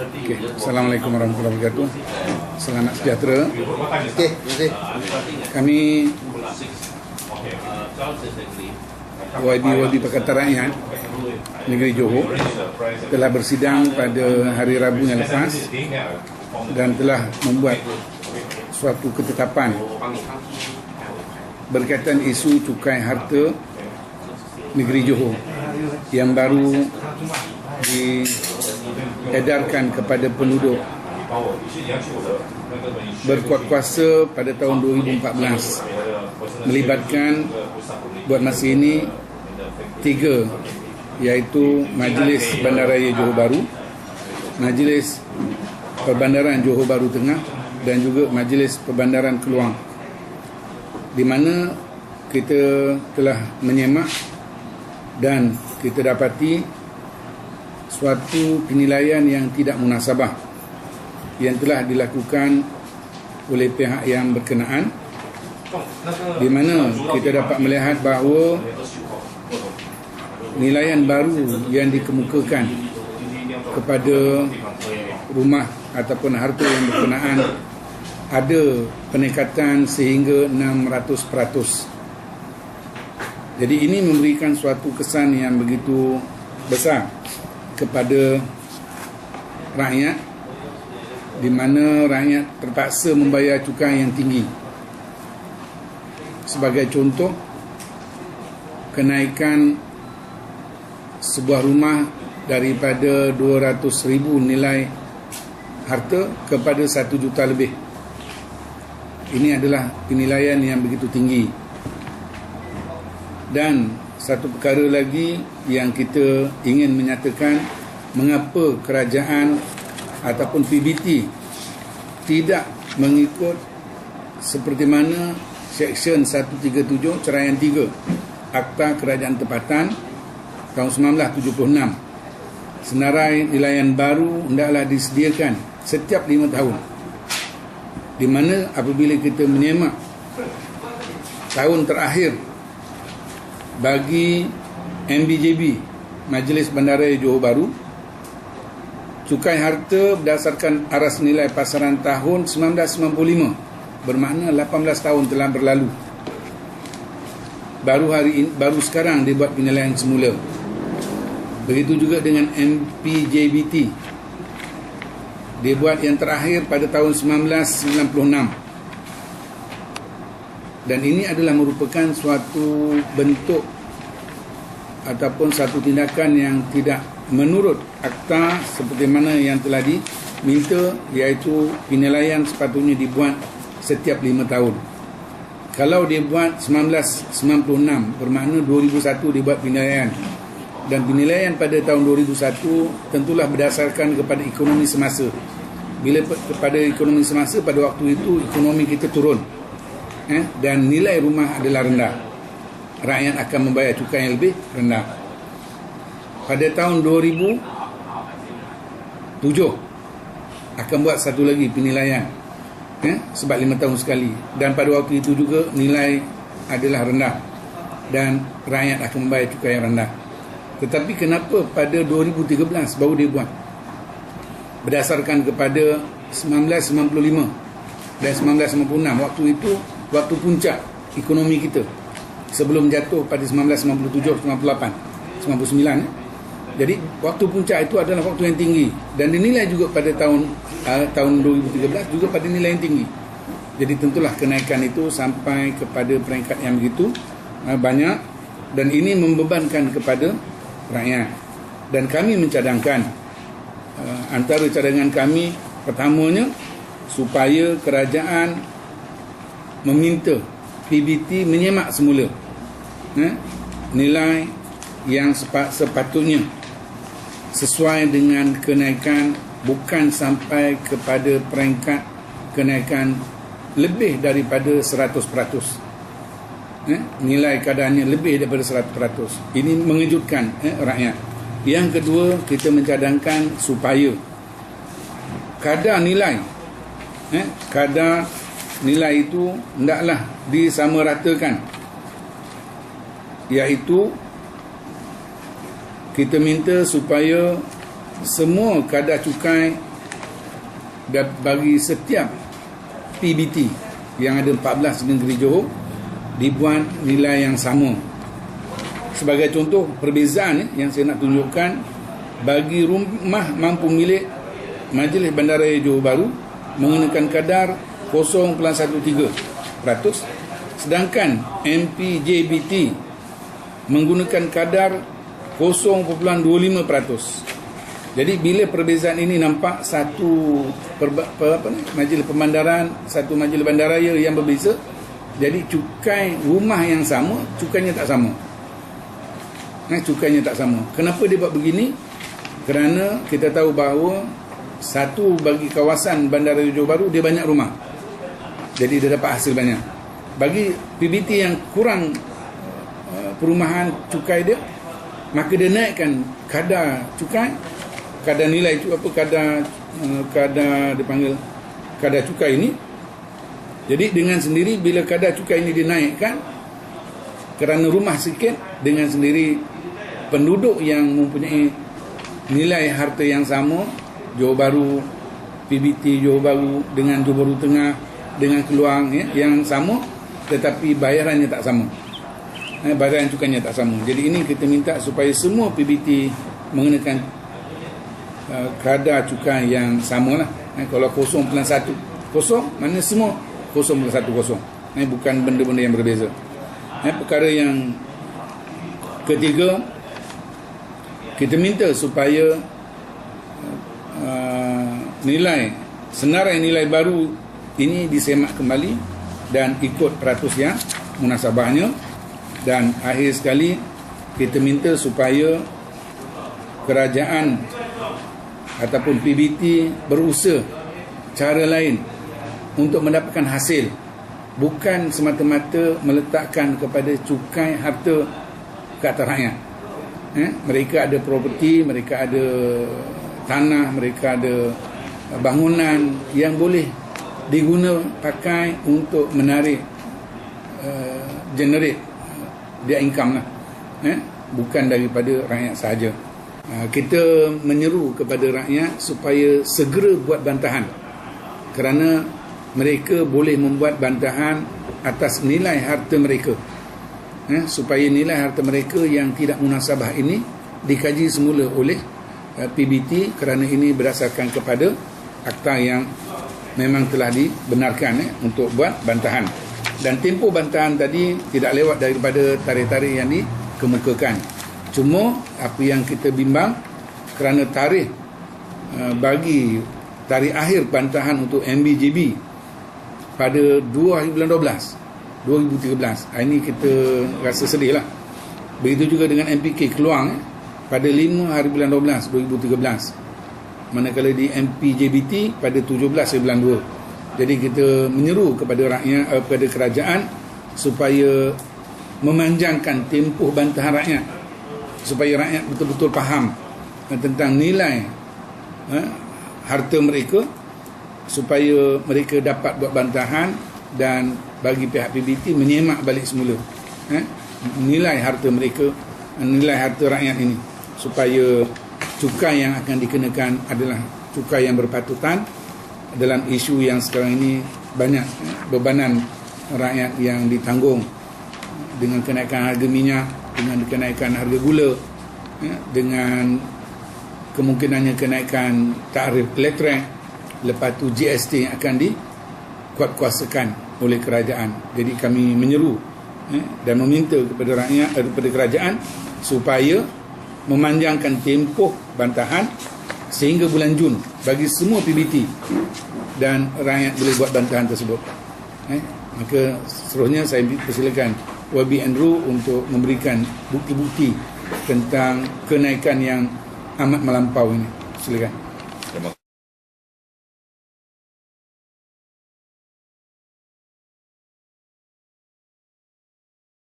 Okay. Assalamualaikum warahmatullahi wabarakatuh. Selamat sejahtera. Okey, terima kasih. Kami YB Pakatan Rakyat Negeri Johor telah bersidang pada hari Rabu yang lepas dan telah membuat suatu ketetapan berkaitan isu cukai harta negeri Johor yang baru diedarkan kepada penduduk berkuat kuasa pada tahun 2014, melibatkan buat masa ini 3, iaitu Majlis Bandaraya Johor Bahru, Majlis Perbandaran Johor Bahru Tengah dan juga Majlis Perbandaran Keluang, di mana kita telah menyemak dan kita dapati suatu penilaian yang tidak munasabah yang telah dilakukan oleh pihak yang berkenaan, di mana kita dapat melihat bahawa penilaian baru yang dikemukakan kepada rumah ataupun harta yang berkenaan ada peningkatan sehingga 600%. Jadi ini memberikan suatu kesan yang begitu besar kepada rakyat, di mana rakyat terpaksa membayar cukai yang tinggi. Sebagai contoh, kenaikan sebuah rumah daripada 200,000 nilai harta kepada 1 juta lebih. Ini adalah penilaian yang begitu tinggi. Dan satu perkara lagi yang kita ingin menyatakan, mengapa kerajaan ataupun PBT tidak mengikut seperti mana Seksyen 137 Ceraian 3 Akta Kerajaan Tempatan tahun 1976. Senarai nilaian baru hendaklah disediakan setiap 5 tahun, di mana apabila kita menyemak tahun terakhir bagi MBJB, Majlis Bandaraya Johor Bahru, cukai harta berdasarkan aras nilai pasaran tahun 1995, bermakna 18 tahun telah berlalu. Baru sekarang dibuat penilaian semula. Begitu juga dengan MPJBT, dibuat yang terakhir pada tahun 1996. Dan ini adalah merupakan suatu bentuk ataupun satu tindakan yang tidak menurut akta seperti mana yang telah diminta, iaitu penilaian sepatutnya dibuat setiap 5 tahun. Kalau dibuat 1996, bermakna 2001 dibuat penilaian, dan penilaian pada tahun 2001 tentulah berdasarkan kepada ekonomi semasa. Bila kepada ekonomi semasa, pada waktu itu ekonomi kita turun, dan nilai rumah adalah rendah, rakyat akan membayar cukai yang lebih rendah. Pada tahun 2007 akan buat satu lagi penilaian, sebab 5 tahun sekali, dan pada waktu itu juga nilai adalah rendah dan rakyat akan membayar cukai yang rendah. Tetapi kenapa pada 2013 baru dia buat? Berdasarkan kepada 1995 dan 1996, waktu itu waktu puncak ekonomi kita sebelum jatuh pada 1997, 98, 99. Jadi waktu puncak itu adalah waktu yang tinggi, dan dinilai juga pada tahun 2013 juga pada nilai yang tinggi. Jadi tentulah kenaikan itu sampai kepada peringkat yang begitu banyak, dan ini membebankan kepada rakyat. Dan kami mencadangkan, antara cadangan kami pertamanya, supaya kerajaan meminta PBT menyemak semula nilai yang sepatutnya sesuai dengan kenaikan, bukan sampai kepada peringkat kenaikan lebih daripada 100%. Nilai keadaannya lebih daripada 100%. Ini mengejutkan rakyat. Yang kedua, kita mencadangkan supaya kadar nilai itu hendaklah disamaratakan, iaitu kita minta supaya semua kadar cukai dan bagi setiap PBT yang ada 14 di negeri Johor dibuat nilai yang sama. Sebagai contoh perbezaan yang saya nak tunjukkan, bagi rumah mampu milik Majlis Bandaraya Johor Bahru mengenakan kadar 0.13%, sedangkan MPJBT menggunakan kadar 0.25%. Jadi bila perbezaan ini nampak, satu majlis pemandaran, satu majlis bandaraya yang berbeza, jadi cukai rumah yang sama, cukainya tak sama. Cukainya tak sama. Kenapa dia buat begini? Kerana kita tahu bahawa satu bagi kawasan Bandaraya Johor Bahru dia banyak rumah, jadi dia dapat hasil banyak. Bagi PBT yang kurang perumahan cukai dia, maka dia naikkan kadar cukai, kadar nilai kadar dipanggil kadar cukai ini. Jadi dengan sendiri bila kadar cukai ini dinaikkan kerana rumah sikit, dengan sendiri penduduk yang mempunyai nilai harta yang sama, Johor Bahru, PBT Johor Bahru dengan Johor Bahru Tengah, dengan Keluang yang sama, tetapi bayarannya tak sama. Bayaran cukainya tak sama. Jadi ini kita minta supaya semua PBT mengenakan kadar cukai yang sama lah. Kalau 0.10, mana semua 0.10. Bukan benda-benda yang berbeza. Perkara yang ketiga, kita minta supaya senarai nilai baru ini disemak kembali dan ikut peratus yang munasabahnya. Dan akhir sekali, kita minta supaya kerajaan ataupun PBT berusaha cara lain untuk mendapatkan hasil, bukan semata-mata meletakkan kepada cukai harta ke atas rakyat. Mereka ada properti, mereka ada tanah, mereka ada bangunan yang boleh diguna pakai untuk menarik generate dia income lah, bukan daripada rakyat sahaja. Kita menyeru kepada rakyat supaya segera buat bantahan, kerana mereka boleh membuat bantahan atas nilai harta mereka, supaya nilai harta mereka yang tidak munasabah ini dikaji semula oleh PBT, kerana ini berdasarkan kepada akta yang memang telah dibenarkan untuk buat bantahan. Dan tempoh bantahan tadi tidak lewat daripada tarikh-tarikh yang dikemukakan. Cuma apa yang kita bimbang, kerana tarikh bagi tarikh akhir bantahan untuk MBJB pada 2013, ini kita rasa sedih lah. Begitu juga dengan MPK Keluang pada 5 hari bulan 12 2013, manakala di MPJBT pada 17 hari bulan 2. Jadi kita menyeru kepada rakyat, kepada kerajaan supaya memanjangkan tempoh bantahan rakyat, supaya rakyat betul-betul faham tentang nilai harta mereka, supaya mereka dapat buat bantahan, dan bagi pihak PBT menyemak balik semula nilai harta mereka, nilai harta rakyat ini, supaya cukai yang akan dikenakan adalah cukai yang berpatutan dalam isu yang sekarang ini banyak bebanan rakyat yang ditanggung dengan kenaikan harga minyak, dengan kenaikan harga gula, dengan kemungkinannya kenaikan tarif elektrik, lepas tu GST yang akan dikuatkuasakan oleh kerajaan. Jadi kami menyeru dan meminta kepada rakyat, kepada kerajaan supaya memanjangkan tempoh bantahan sehingga bulan Jun bagi semua PBT, dan rakyat boleh buat bantahan tersebut. Maka seterusnya saya persilakan YB Andrew untuk memberikan bukti-bukti tentang kenaikan yang amat melampau ini. Silakan.